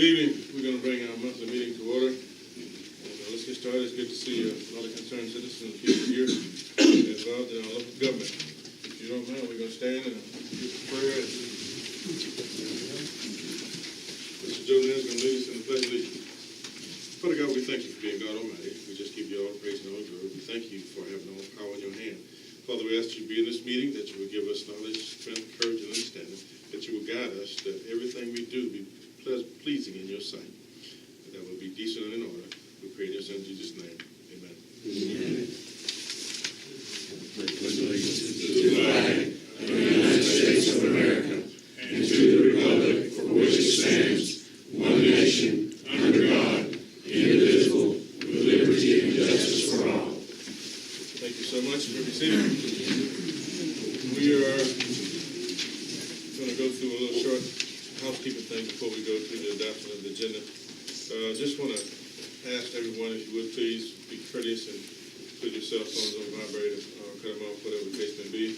Good evening. We're going to bring our monthly meeting to order. Let's get started. It's good to see a lot of concerned citizens and people here involved in our local government. If you don't mind, we're going to stand and give a prayer. Mr. Joe Lynn is going to lead us in the pledge of allegiance. Father God, we thank you for being God Almighty. We just give you all the praise and all the glory. We thank you for having all power in your hand. Father, we ask you to be in this meeting, that you will give us knowledge, strength, courage, and understanding, that you will guide us, that everything we do be pleasing in your sight, that will be decent and in order. We pray in your Son Jesus' name. Amen. Amen. Pledge allegiance to the flag of the United States of America and to the republic for which it stands, one nation, under God, indivisible, with liberty and justice for all. Thank you so much for receiving. We are going to go through a little short housekeeping thing before we go through the adoption of the agenda. Just want to ask everyone, if you would please be courteous and put your cell phones on vibrate or cut them off, whatever the case may be.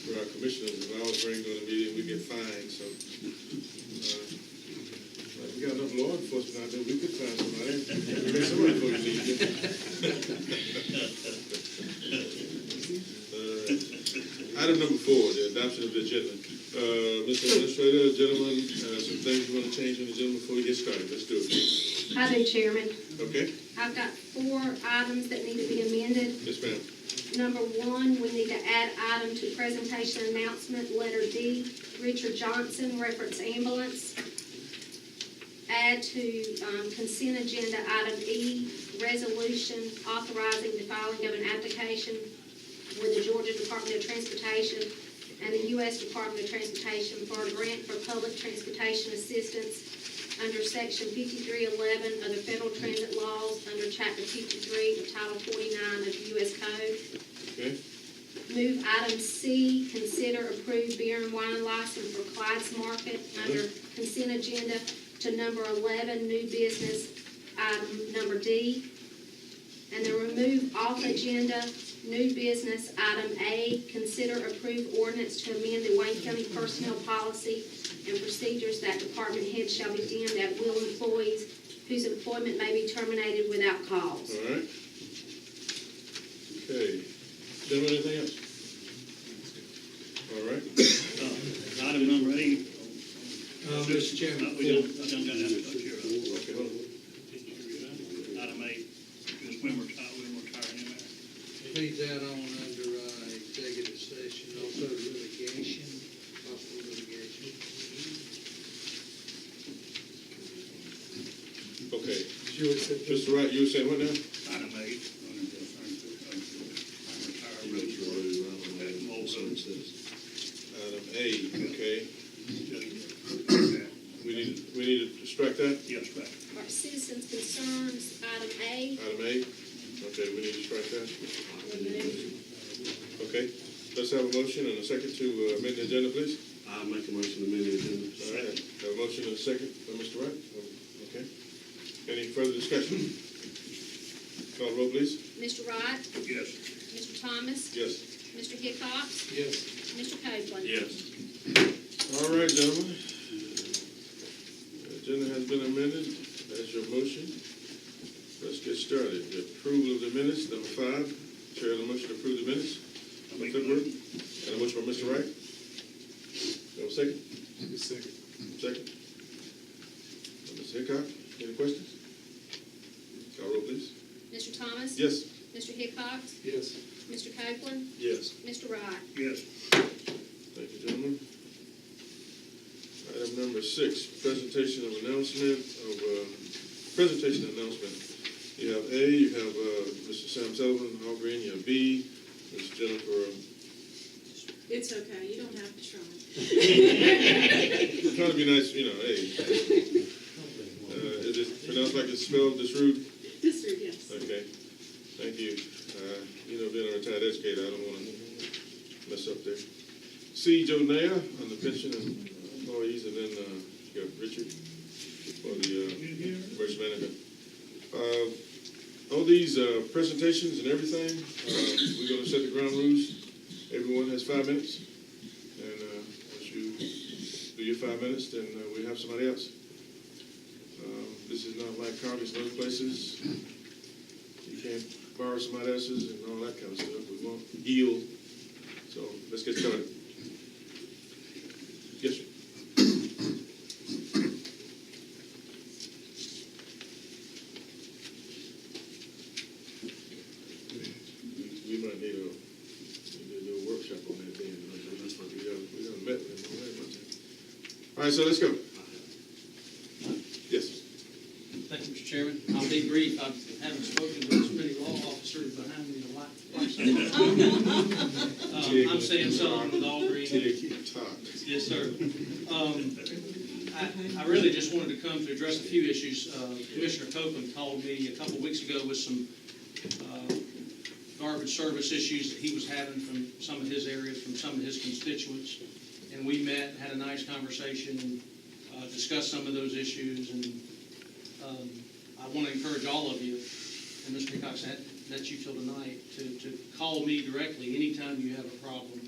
For our commissioners, if ours ring during the meeting, we get fined. So we got enough law enforcement out there, we could find somebody. We got somebody for you need. Item number 4, the adoption of the agenda. Mr. Administrator, gentlemen, some things you want to change on the agenda before we get started. Let's do it. I do, Chairman. Okay. I've got 4 items that need to be amended. Yes, ma'am. Number 1, we need to add item to presentation announcement, letter D, Richard Johnson, reference ambulance. Add to consent agenda item E, resolution authorizing the filing of an application with the Georgia Department of Transportation and the U.S. Department of Transportation for a grant for public transportation assistance under Section 5311 of the Federal Transit Laws under Chapter 53 of Title 49 of the U.S. Code. Okay. Move item C, consider approved beer and wine license for Clyde's Market under consent agenda to number 11, new business, item number D. And then remove off agenda, new business, item A, consider approved ordinance to amend the Wayne County personnel policy and procedures that department heads shall be deemed at will employees whose employment may be terminated without cause. All right. Okay. Gentlemen, anything else? All right. Item number 8. Mr. Chairman. We don't got that to care of. Okay, hold on. Item 8, just when we're retiring in there. Please add on under executive session, also litigation, possible litigation. Okay. Mr. Wright, you were saying what now? Item 8, under the Item A, okay. We need to strike that? Yes, right. All right, citizens' concerns, item A. Item A? Okay, we need to strike that. Remove. Okay. Let's have a motion and a second to amend the agenda, please. I'll make a motion to amend the agenda. All right. Have a motion and a second by Mr. Wright. Okay. Any further discussion? Call the roll, please. Mr. Wright? Yes. Mr. Thomas? Yes. Mr. Hickox? Yes. Mr. Copeland? Yes. All right, gentlemen. The agenda has been amended. That's your motion. Let's get started. The approval of the minutes, number 5. Chair on the motion to approve the minutes. I'll make the motion. And a motion by Mr. Wright. You have a second? Second. Second. Ms. Hickok, any questions? Call roll, please. Mr. Thomas? Yes. Mr. Hickox? Yes. Mr. Copeland? Yes. Mr. Wright? Yes. Thank you, gentlemen. Item number 6, presentation of announcement. You have A, you have Mr. Sam Sullivan, Hall Green, you have B, Ms. Jennifer. It's okay, you don't have to try. I'm trying to be nice, you know, hey. Is it pronounced like it's spelled, Disrude? District, yes. Okay, thank you. Being a retired educator, I don't want to mess up there. C, Joe Naya on the pension and employees, and then you got Richard for the emergency management. All these presentations and everything, we're going to set the ground rules. Everyone has 5 minutes, and once you do your 5 minutes, then we have somebody else. This is not like Congress and other places. You can't borrow somebody else's and all that kind of stuff. We won't yield. So let's get started. Yes, sir. We might need a workshop on that then. We done met with them already. All right, so let's go. Yes. Thank you, Mr. Chairman. I'll be brief. I haven't spoken to as many law officers behind me in a while. I'm Sam Sullivan with Aldgreen. Yes, sir. I really just wanted to come to address a few issues. Commissioner Copeland called me a couple weeks ago with some garbage service issues that he was having from some of his areas, from some of his constituents. And we met, had a nice conversation, and discussed some of those issues. And I want to encourage all of you, and Mr. Cox, that's you till tonight, to call me directly anytime you have a problem,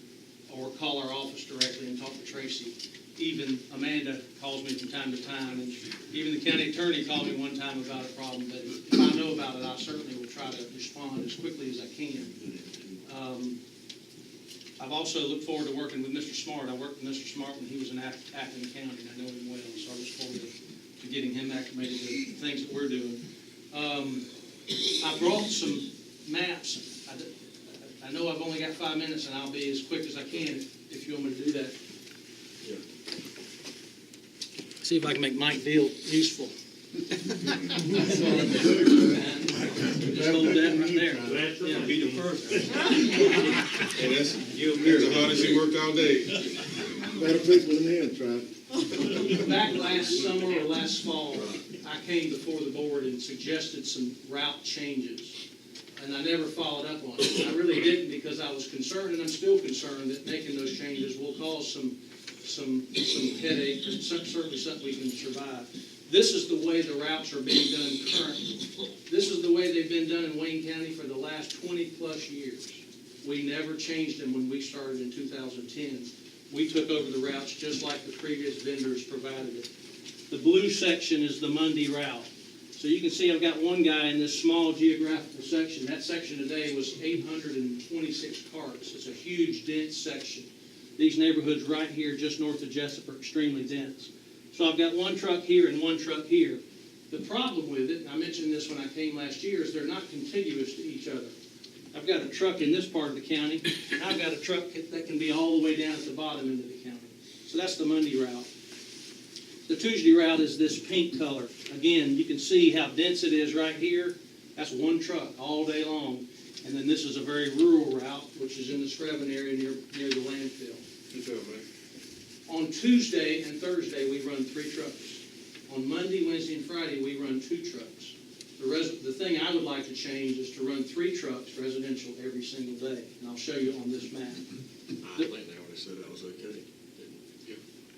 or call our office directly and talk to Tracy. Even Amanda calls me from time to time, and even the county attorney called me one time about a problem. But if I know about it, I certainly will try to respond as quickly as I can. I've also looked forward to working with Mr. Smart. I worked with Mr. Smart when he was in Acton County, and I know him well, so I look forward to getting him acclimated to the things that we're doing. I brought some maps. I know I've only got 5 minutes, and I'll be as quick as I can if you want me to do that. Yeah. See if I can make Mike Deal useful. Just hold that right there. Yeah, be the first. And that's the hardest he worked all day. Better people in hand, try. Back last summer or last fall, I came before the board and suggested some route changes. And I never followed up on it. I really didn't, because I was concerned, and I'm still concerned, that making those changes will cause some headache, and certainly something we can survive. This is the way the routes are being done currently. This is the way they've been done in Wayne County for the last 20-plus years. We never changed them when we started in 2010. We took over the routes just like the previous vendors provided it. The blue section is the Monday route. So you can see I've got one guy in this small geographical section. That section today was 826 carts. It's a huge, dense section. These neighborhoods right here just north of Jessup are extremely dense. So I've got one truck here and one truck here. The problem with it, and I mentioned this when I came last year, is they're not contiguous to each other. I've got a truck in this part of the county, and I've got a truck that can be all the way down at the bottom end of the county. So that's the Monday route. The Tuesday route is this pink color. Again, you can see how dense it is right here. That's one truck all day long. And then this is a very rural route, which is in the Screven area near the landfill. Good job, man. On Tuesday and Thursday, we run 3 trucks. On Monday, Wednesday, and Friday, we run 2 trucks. The thing I would like to change is to run 3 trucks residential every single day. And I'll show you on this map. I think they already said that was okay.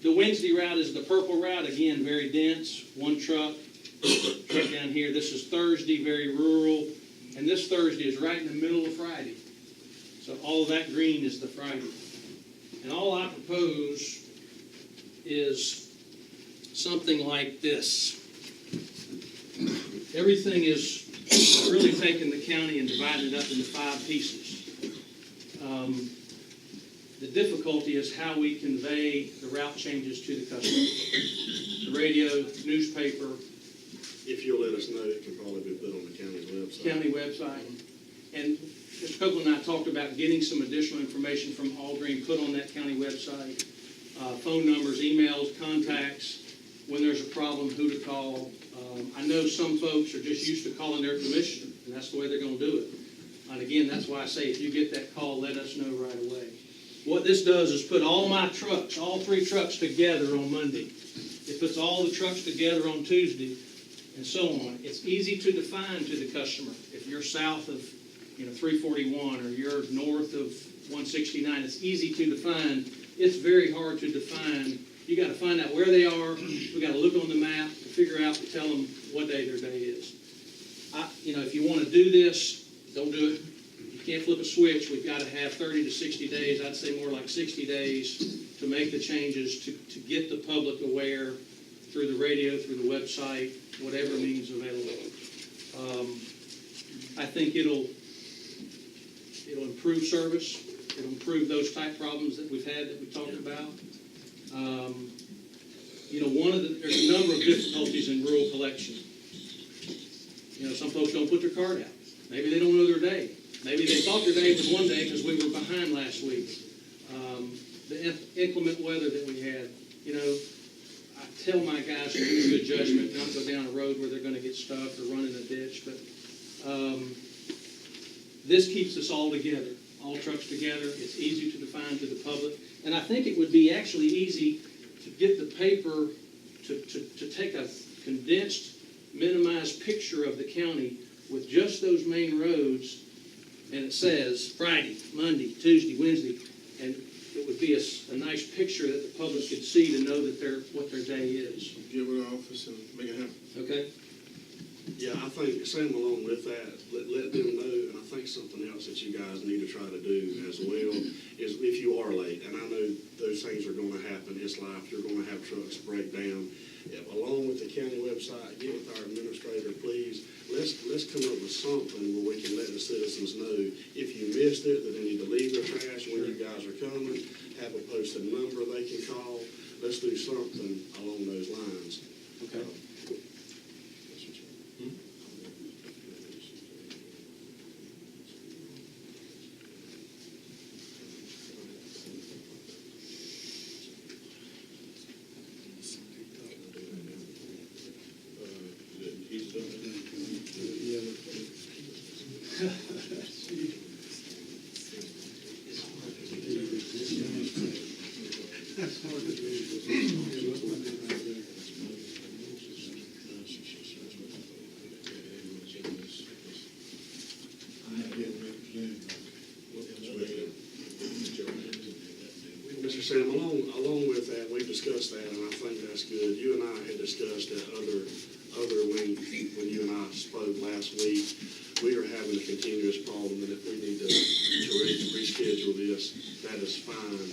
The Wednesday route is the purple route. Again, very dense. One truck down here. This is Thursday, very rural. And this Thursday is right in the middle of Friday. So all of that green is the Friday. And all I propose is something like this. Everything is really taking the county and dividing it up into 5 pieces. The difficulty is how we convey the route changes to the customer. The radio, newspaper. If you'll let us know, it can probably be put on the county's website. County website. And Mr. Copeland and I talked about getting some additional information from Aldgreen put on that county website. Phone numbers, emails, contacts, when there's a problem, who to call. I know some folks are just used to calling their commissioner, and that's the way they're going to do it. And again, that's why I say if you get that call, let us know right away. What this does is put all my trucks, all 3 trucks together on Monday. It puts all the trucks together on Tuesday, and so on. It's easy to define to the customer. If you're south of 341 or you're north of 169, it's easy to define. It's very hard to define. You got to find out where they are. We got to look on the map to figure out, to tell them what day their day is. If you want to do this, don't do it. can't flip a switch. We've got to have 30 to 60 days, I'd say more like 60 days, to make the changes, to get the public aware through the radio, through the website, whatever means available. I think it'll improve service. It'll improve those type problems that we've had that we talked about. There's a number of difficulties in rural collection. Some folks don't put their card out. Maybe they don't know their day. Maybe they thought their day was one day because we were behind last week. The inclement weather that we had, I tell my guys to use good judgment, not go down a road where they're going to get stuck or run in a ditch. But this keeps us all together, all trucks together. It's easy to define to the public. And I think it would be actually easy to get the paper to take a condensed, minimized picture of the county with just those main roads, and it says Friday, Monday, Tuesday, Wednesday, and it would be a nice picture that the public could see to know that what their day is. Give it an office and make it happen. Okay? Yeah, I think, same along with that, let them know, and I think something else that you guys need to try to do as well is if you are late, and I know those things are gonna happen, it's life, you're gonna have trucks break down. Along with the county website, get with our administrator, please, let's come up with something where we can let the citizens know if you missed it, that they need to leave their trash when you guys are coming, have a posted number they can call. Let's do something along those lines. Okay. He's done it. Mr. Sam, along with that, we've discussed that, and I think that's good. You and I had discussed that when you and I spoke last week. We are having a continuous problem, and if we need to reschedule this, that is fine.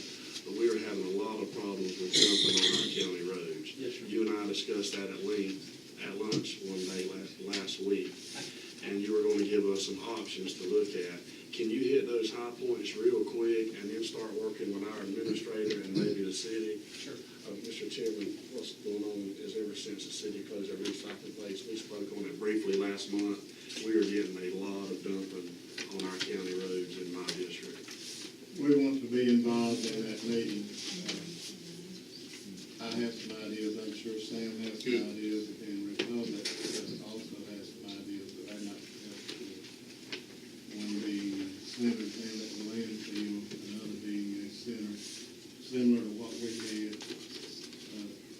But we are having a lot of problems with dumping on our county roads. Yes, sir. You and I discussed that at length at lunch one day last week, and you were going to give us some options to look at. Can you hit those high points real quick and then start working with our administrator and maybe the city? Sure. Mr. Chairman, what's going on is ever since the city closed their recycling place, we spoke on it briefly last month, we are getting a lot of dumping on our county roads in my district. We want to be involved in that meeting. I have some ideas, I'm sure Sam has some ideas, and Republic also has some ideas that I not discussed. One being center in at the landfill, another being a center similar to what we had.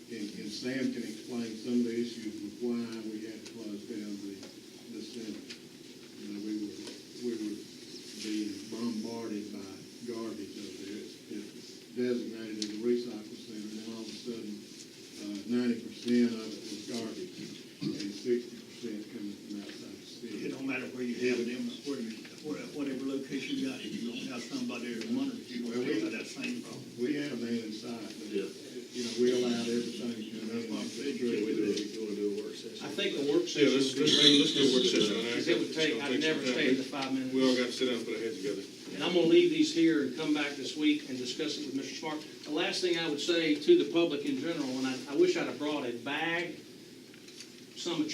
And Sam can explain some of the issues with why we had to close down the center. We were being bombarded by garbage up there. It's designated as a recycle center, and all of a sudden, 90% of it was garbage, and 60% coming from outside the city. It don't matter where you have it in, whatever location you got it, you don't have somebody there to monitor, you will have that same problem. We have them inside, but, Yeah. we allowed everything to come in. Can we do a work session? I think the work Yeah, session. let's do a work session. Because it would take, I'd never stay the 5 minutes. We all got to sit down and put our heads together. And I'm gonna leave these here and come back this week and discuss it with Mr. Smart. The last thing I would say to the public in general, and I wish I'd have brought a bag, some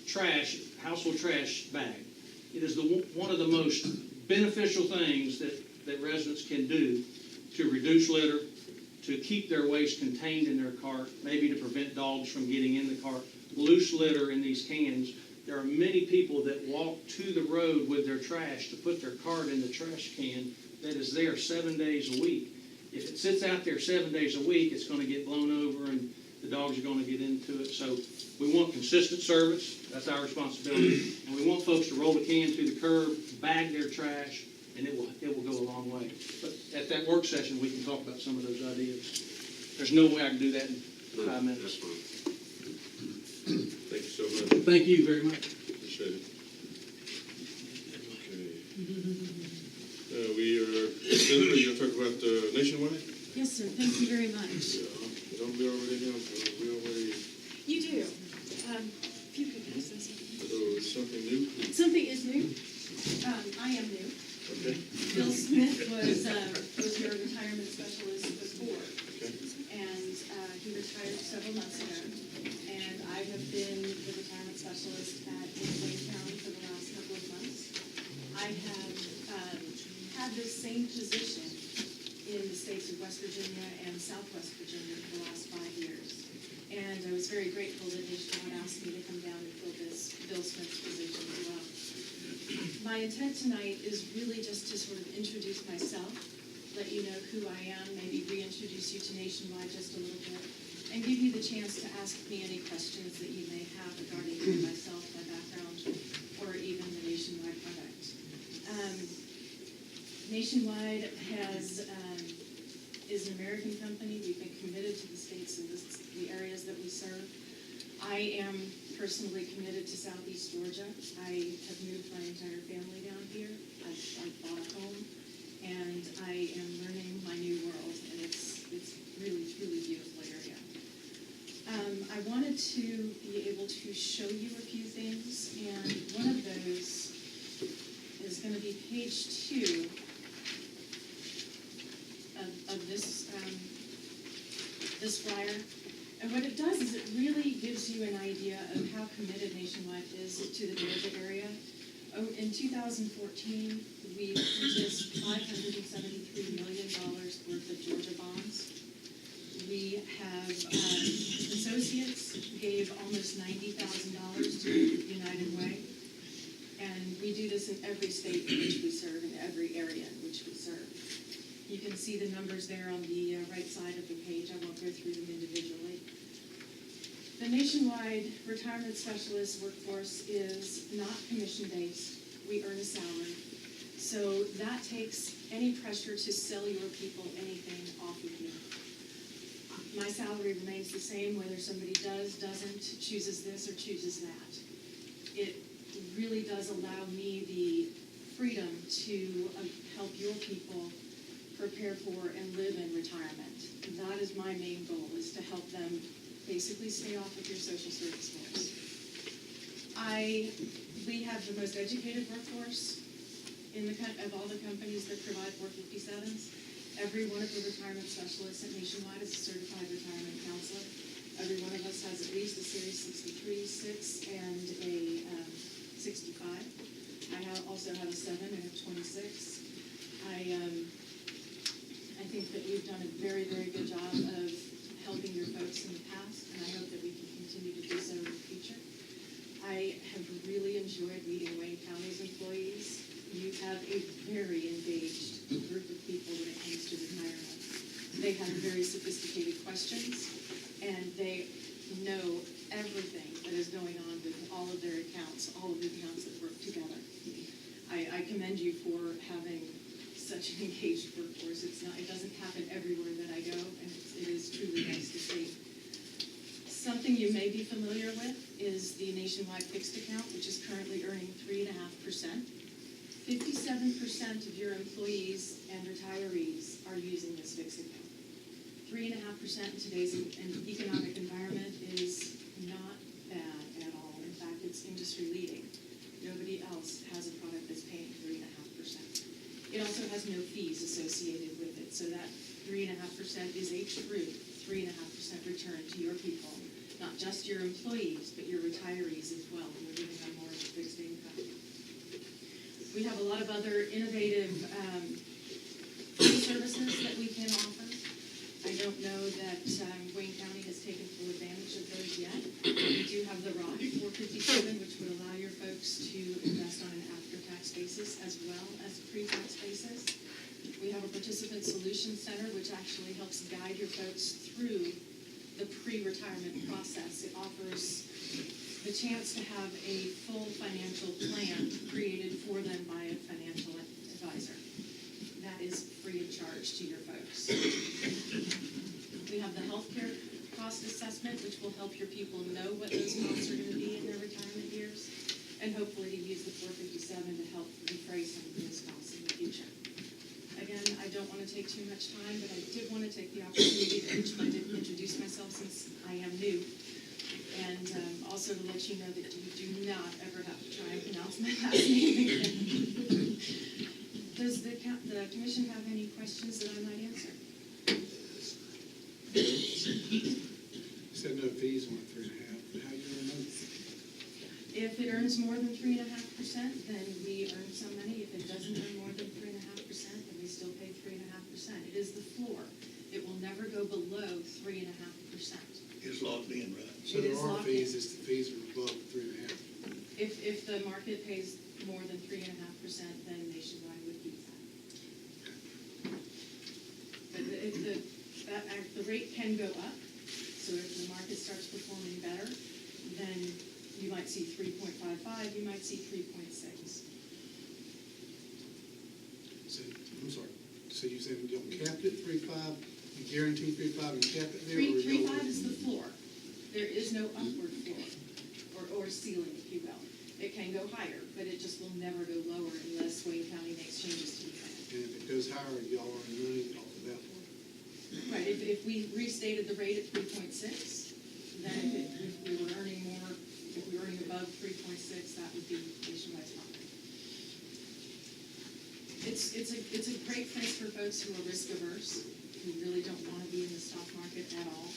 trash, household trash bag. It is one of the most beneficial things that residents can do to reduce litter, to keep their waste contained in their cart, maybe to prevent dogs from getting in the cart. Loose litter in these cans. There are many people that walk to the road with their trash to put their cart in the trash can that is there 7 days a week. If it sits out there 7 days a week, it's going to get blown over and the dogs are going to get into it. So we want consistent service. That's our responsibility. And we want folks to roll the can to the curb, bag their trash, and it will go a long way. But at that work session, we can talk about some of those ideas. There's no way I can do that in 5 minutes. That's fine. Thank you so much. Thank you very much. Appreciate it. Okay. Senator, you're gonna talk about nationwide? Yes, sir, thank you very much. Don't we already have, we already, You do. Few people say something. so it's something new? Something is new. I am new. Okay. Bill Smith was your retirement specialist before. Okay. And he retired several months ago. And I have been the retirement specialist at Wayne County for the last couple of months. I have had this same position in the states of West Virginia and Southwest Virginia for the last 5 years. And I was very grateful that Nationwide asked me to come down and fill this Bill Smith's position as well. My intent tonight is really just to sort of introduce myself, let you know who I am, maybe reintroduce you to Nationwide just a little bit, and give you the chance to ask me any questions that you may have regarding myself, my background, or even the Nationwide product. Nationwide is an American company. We've been committed to the states and the areas that we serve. I am personally committed to Southeast Georgia. I have moved my entire family down here. I've bought a home, and I am learning my new world, and it's really, truly beautiful area. I wanted to be able to show you a few things, and one of those is going to be page 2 of this flyer. And what it does is it really gives you an idea of how committed Nationwide is to the Georgia area. In 2014, we purchased $573 million worth of Georgia bonds. We have associates gave almost $90,000 to United Way. And we do this in every state in which we serve, in every area in which we serve. You can see the numbers there on the right side of the page. I won't go through them individually. The Nationwide Retirement Specialist workforce is not commission-based. We earn a salary. So that takes any pressure to sell your people anything off of you. My salary remains the same whether somebody does, doesn't, chooses this or chooses that. It really does allow me the freedom to help your people prepare for and live in retirement. And that is my main goal, is to help them basically stay off of your social service force. We have the most educated workforce of all the companies that provide 457s. Every one of the retirement specialists at Nationwide is a certified retirement counselor. Every one of us has at least a Series 63, 6, and a 65. I also have a 7 and a 26. I think that we've done a very, very good job of helping your folks in the past, and I hope that we can continue to do so in the future. I have really enjoyed meeting Wayne County's employees. You have a very engaged group of people when it comes to retirement. They have very sophisticated questions, and they know everything that is going on with all of their accounts, all of the accounts that work together. I commend you for having such an engaged workforce. It doesn't happen everywhere that I go, and it is truly nice to see. Something you may be familiar with is the Nationwide fixed account, which is currently earning 3.5%. 57% of your employees and retirees are using this fixed account. 3.5% in today's economic environment is not bad at all. In fact, it's industry leading. Nobody else has a product that's paying 3.5%. It also has no fees associated with it, so that 3.5% is a true 3.5% return to your people, not just your employees, but your retirees as well, who are giving them more of a fixed income. We have a lot of other innovative services that we can offer. I don't know that Wayne County has taken full advantage of those yet. We do have the Roth 457, which would allow your folks to invest on an after-tax basis as well as a pre-tax basis. We have a Participant Solutions Center, which actually helps guide your folks through the pre-retirement process. It offers the chance to have a full financial plan created for them by a financial advisor. That is free of charge to your folks. We have the healthcare cost assessment, which will help your people know what those costs are going to be in their retirement years, and hopefully to use the 457 to help defray some of those costs in the future. and I don't want to take too much time, but I did want to take the opportunity to introduce myself since I am new. And also to let you know that you do not ever have to try and pronounce my last name again. Does the commission have any questions that I might answer? You said no fees on 3.5%. How you gonna know? If it earns more than 3.5%, then we earn some money. If it doesn't earn more than 3.5%, then we still pay 3.5%. It is the floor. It will never go below 3.5%. It's locked in, right? So It there is are locked fees, in. it's the fees are above 3.5%. If the market pays more than 3.5%, then Nationwide would keep that. But the rate can go up. So if the market starts performing better, then you might see 3.55, you might see 3.6. So, I'm sorry, so you said you don't cap it at 3.5, you guarantee 3.5 and cap it there? or you 3.5 don't- is the floor. There is no upward floor, or ceiling, if you will. It can go higher, but it just will never go lower unless Wayne County makes changes to the plan. And if it goes higher, y'all earn money off of that one. Right, if we restated the rate at 3.6, then if we were earning more, if we were earning above 3.6, that would be Nationwide's profit. It's a great place for folks who are risk averse, who really don't want to be in the stock market at all.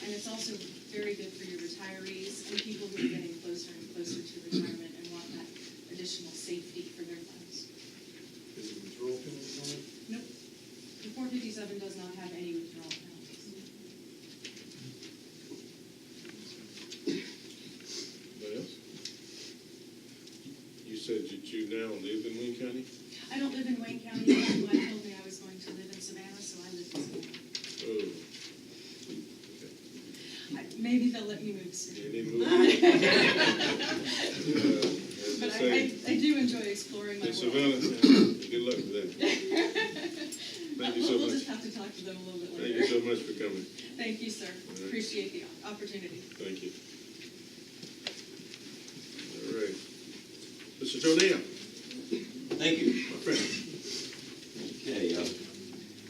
And it's also very good for your retirees and people who are getting closer and closer to retirement and want that additional safety for their funds. Is it withdrawal penalties on it? Nope. The 457 does not have any withdrawal penalties. Anybody else? You said that you now live in Wayne County? I don't live in Wayne County. Nationwide told me I was going to live in Savannah, so I live in Savannah. Oh. Maybe they'll let me move soon. You need to move. But I do enjoy exploring my In world. Savannah, good luck with that. Thank you so We'll much. just have to talk to them a little bit Thank you later. so much for coming. Thank you, sir. All right. Appreciate the opportunity. Thank you. All right. Mr. Jonell, Thank you. my friend. Okay,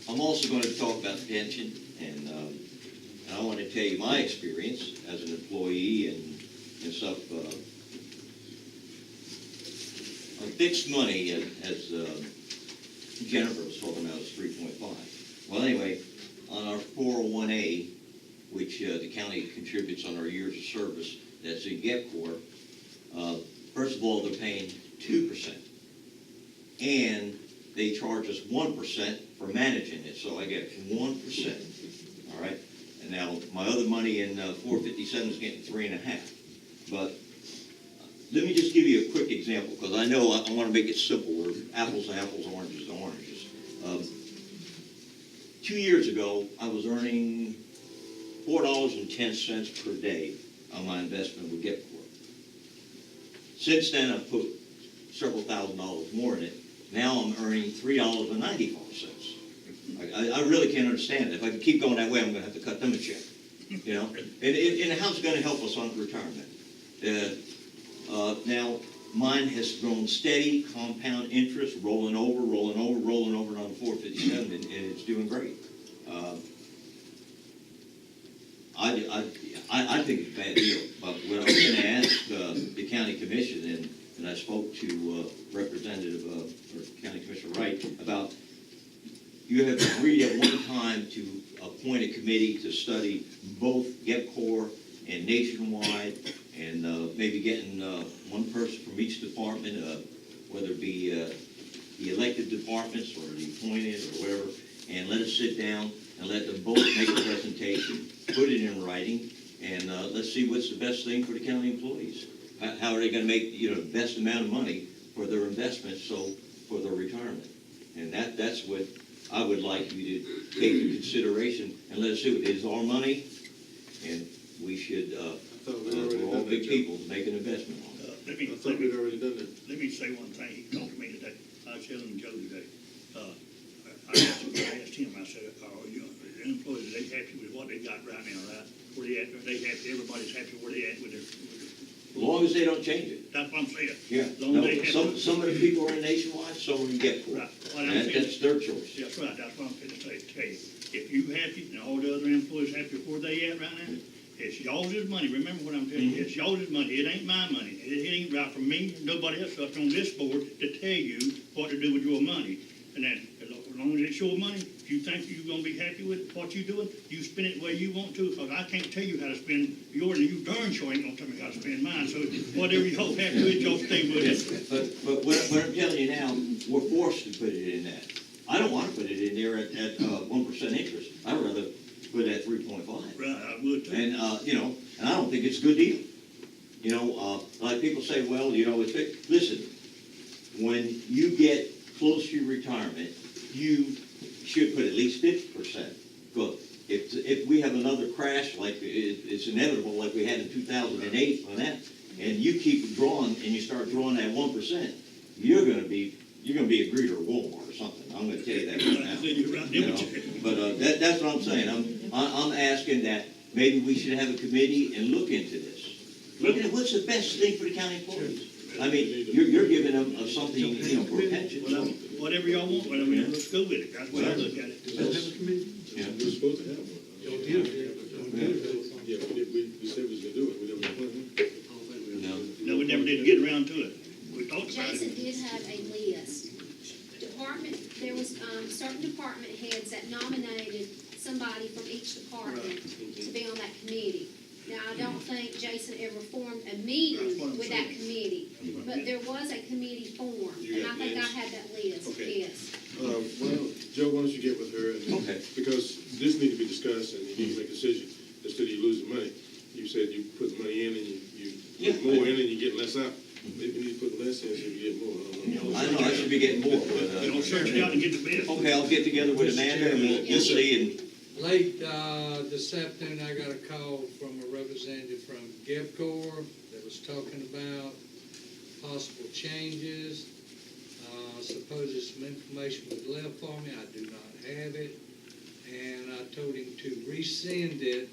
I'm also going to talk about the pension, and I want to tell you my experience as an employee and stuff. Fixed money, as Jennifer was talking about, is 3.5. Well, anyway, on our 401A, which the county contributes on our years of service, that's in GetCorp, first of all, they're paying 2%. And they charge us 1% for managing it, so I get 1%, all right? And now, my other money in 457 is getting 3.5. But let me just give you a quick example, because I know I want to make it simple. We're apples to apples, oranges to oranges. 2 years ago, I was earning $4.10 per day on my investment with GetCorp. Since then, I've put several $1,000s more in it. Now I'm earning $3.94. I really can't understand it. If I can keep going that way, I'm going to have to cut them a check. You know, and how's it going to help us on retirement? Now, mine has grown steady, compound interest, rolling over on the 457, and it's doing great. I think it's a bad deal, but what I was going to ask the county commission, and I spoke to Representative or County Commissioner Wright about, you have agreed at one time to appoint a committee to study both GetCorp and Nationwide, and maybe getting one person from each department, whether it be the elected departments or the appointed or whatever, and let us sit down and let them both make a presentation, put it in writing, and let's see what's the best thing for the county employees. How are they going to make the best amount of money for their investments, so for their retirement? And that's what I would like you to take into consideration and let us see what is our money, and we should, we're all big people to make an investment on it. I thought we'd already done that. Let me say one thing. He talked to me today. I was telling Joe today. I asked him, I said, are your employees, are they happy with what they got right now, right? Where they at? Are they happy? Everybody's happy where they at with their As long as they don't change it. That's what I'm saying. Yeah. As long as they No, have. some of the people are in Nationwide, some are in Gepco. Right. What I'm And saying- that's their choice. That's right, that's what I'm gonna tell you. If you happy and all the other employees happy where they at right now, it's y'all's money. Remember what I'm telling you, it's y'all's money. It ain't my money. It ain't right for me, nobody else up on this board to tell you what to do with your money. And then, as long as it's your money, if you think you're gonna be happy with what you're doing, you spend it the way you want to, because I can't tell you how to spend yours, and you darn sure ain't gonna tell me how to spend mine. So whatever you hope happy with, y'all stay with it. But what I'm telling you now, we're forced to put it in that. I don't wanna put it in there at 1% interest. I'd rather put it at 3.5. Right, I would too. And, and I don't think it's a good deal. Like people say, well, it's fixed. Listen, when you get close to your retirement, you should put at least 50%. Because if we have another crash, like it's inevitable, like we had in 2008 on that, and you keep drawing, and you start drawing that 1%, you're gonna be a greeter at Walmart or something. I'm gonna tell you that right now. You're right, You know, but that's what I'm saying. I'm asking that maybe we should have a committee and look into this. Look at what's the best thing for the county employees. I mean, you're giving them something, for a pension. Well, whatever y'all want, but I mean, let's go with it. That's what I look at it. Does that have a committee? Yeah. We're supposed to have one. Y'all did it. Y'all did it. Yeah, we said we was gonna do it, we never did. No. No, we never did get around to it. We talked about Jason it. did have a list. There was, certain department heads that nominated somebody from each department to be on that committee. Now, I don't think Jason ever formed a meeting That's what I'm with that saying. committee, but there was a committee formed, and I think I had that list, Okay. yes. Well, Joe, why don't you get with her and, Okay. because this needs to be discussed and you need to make a decision instead of you losing money. You said you put money in and you Yeah. put more in and you get less out. Maybe you need to put less in so you get more. I don't know. I know, I should be getting more, but, You know, search it out and get the bid. okay, I'll get together with Amanda and we'll see and, Late this afternoon, I got a call from a representative from GEVCOR that was talking about possible changes. Supposedly some information was left for me, I do not have it. And I told him to resend it.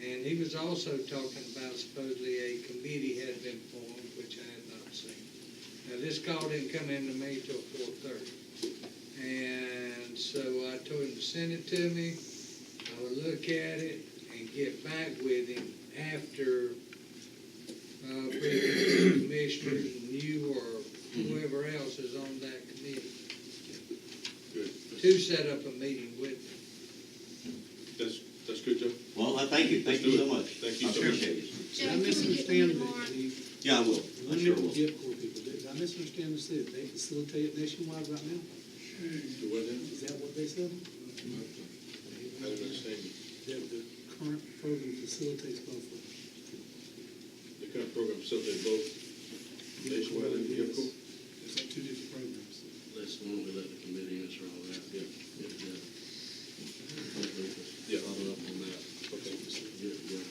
And he was also talking about supposedly a committee had been formed, which I had not seen. Now, this call didn't come in to me till 4:30. And so I told him to send it to me. I would look at it and get back with him after previous commissioners and you or whoever else is on that committee Good. to set up a meeting with me. That's good, Joe. well, I thank you so much. Thank you I so much. appreciate it. Joe, I can we get with you misunderstand tomorrow? that. Yeah, I will. I When sure did will. the GEPCOR people, did I misunderstand this, that they facilitate it nationwide right now? Do what now? Is that what they said? I don't understand you. That the current program facilitates both of them? The current program facilitates both nationwide and Yes. GEVCO? It's like two different programs. Let's, why don't we let the committee answer all that? Yeah. Yeah. Follow up on that. Okay. Yeah.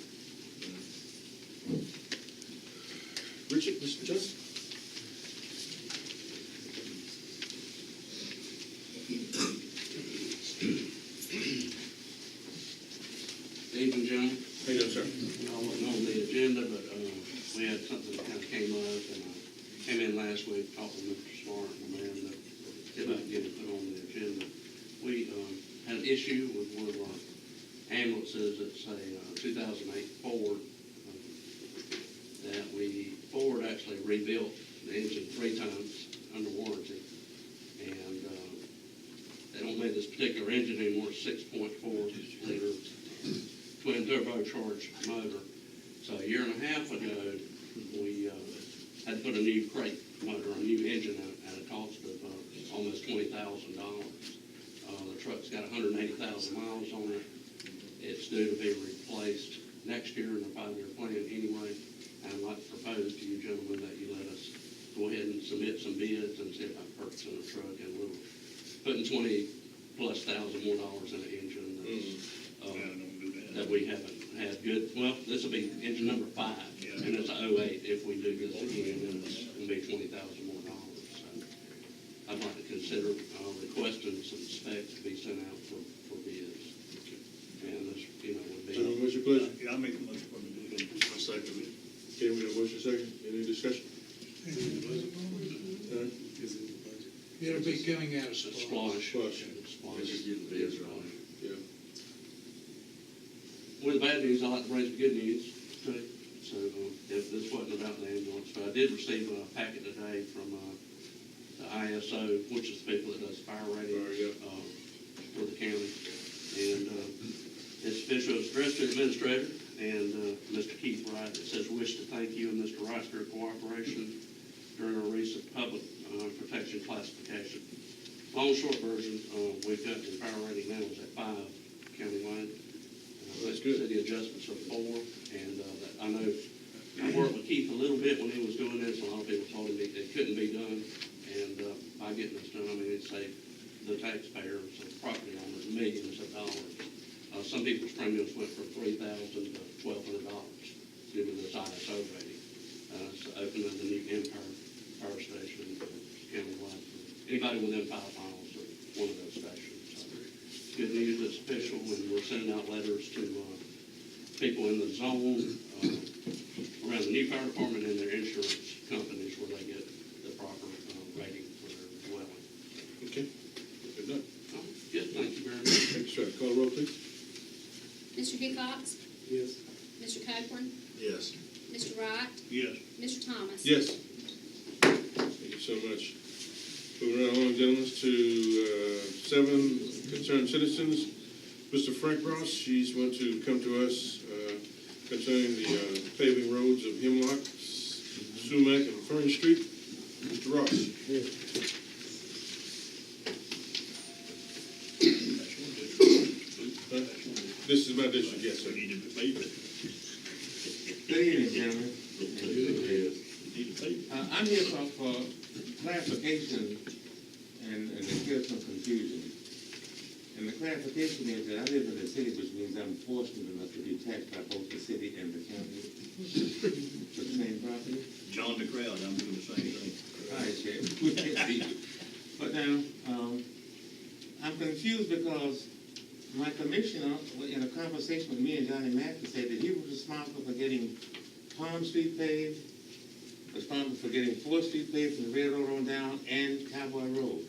Richard, Mr. Johnson? Evening, John. How you doing, sir? I wasn't on the agenda, but, we had something that kind of came up, and I came in last week, talked with Mr. Smart and Amanda, see if I could get it put on the agenda. We, had an issue with one of our ambulances, it's a 2008 Ford, that Ford actually rebuilt the engine 3 times under warranty. And, they don't make this particular engine anymore, it's 6.4 liter twin turbocharged motor. So a year and a half ago, we had to put a new crate motor, a new engine at a cost of almost $20,000. The truck's got 180,000 miles on it. It's due to be replaced next year in the 5-year plan anyway. And I'd like to propose to you gentlemen that you let us go ahead and submit some bids and see about purchasing a truck, and we're putting $20,000+ more dollars in the engine that we haven't had good. Well, this will be engine number 5, and it's a 08 if we do this again, and it's going to be $20,000 more dollars. So I'd like to consider requesting some specs to be sent out for bids. And this, would be. Gentlemen, what's your pleasure? Yeah, I make a motion for the bid. I'll second it. Okay, we have a motion second. Any discussion? Is it the budget? Huh? Is it the budget? It'll be coming out of It's a Splash. splash. Splash. Just getting bids right. Yeah. With the bad news, I like to bring the good news too. So, if this wasn't about the ambulance, but I did receive a packet today from, the ISO, which is the people that does fire rating, for the county. And, it's official, it's addressed to the administrator and, Mr. Keith Wright. It says, "Wish to thank you and Mr. Wright for your cooperation during our recent public, protection classification." Long and short version, we've got the fire rating now is at 5 countywide. That's good. City adjustments are 4, and, I know, I worked with Keith a little bit when he was doing this, and a lot of people told him it couldn't be done, and, by getting this done, I mean, it saved the taxpayers and property owners millions of dollars. Some people's premiums went from $3,000 to $1,200 due to this ISO rating. It's opening the new Empire Power Station countywide for anybody within 5 miles of one of those stations. So, good news, it's official, and we're sending out letters to people in the zone around the new fire department and their insurance companies where they get the proper rating for their dwelling. Okay. Good enough. Good, thank you very much. Thank you, sir. Call the roll, please. Mr. Hickox? Yes. Mr. Copeland? Yes. Mr. Wright? Yes. Mr. Thomas? Yes. Thank you so much. Moving right along, gentlemen, to 7 concerned citizens. Mr. Frank Ross, he's going to come to us concerning the paving roads of Hemlock, Sumac, and Fern Street. Mr. Ross. This is my district, yes, sir. We need to pay it. Good evening, gentlemen. Need to pay it. I'm here for clarification and to clear some confusion. And the clarification is that I live in the city, which means I'm fortunate enough to be taxed by both the city and the county for the same property. John the crowd, I'm doing the same thing. All right, Sheriff. But now, I'm confused because my commissioner, in a conversation with me and Johnny Mack, said that he was responsible for getting Palm Street paved, responsible for getting 4th Street paved from the railroad on down, and Cowboy Road.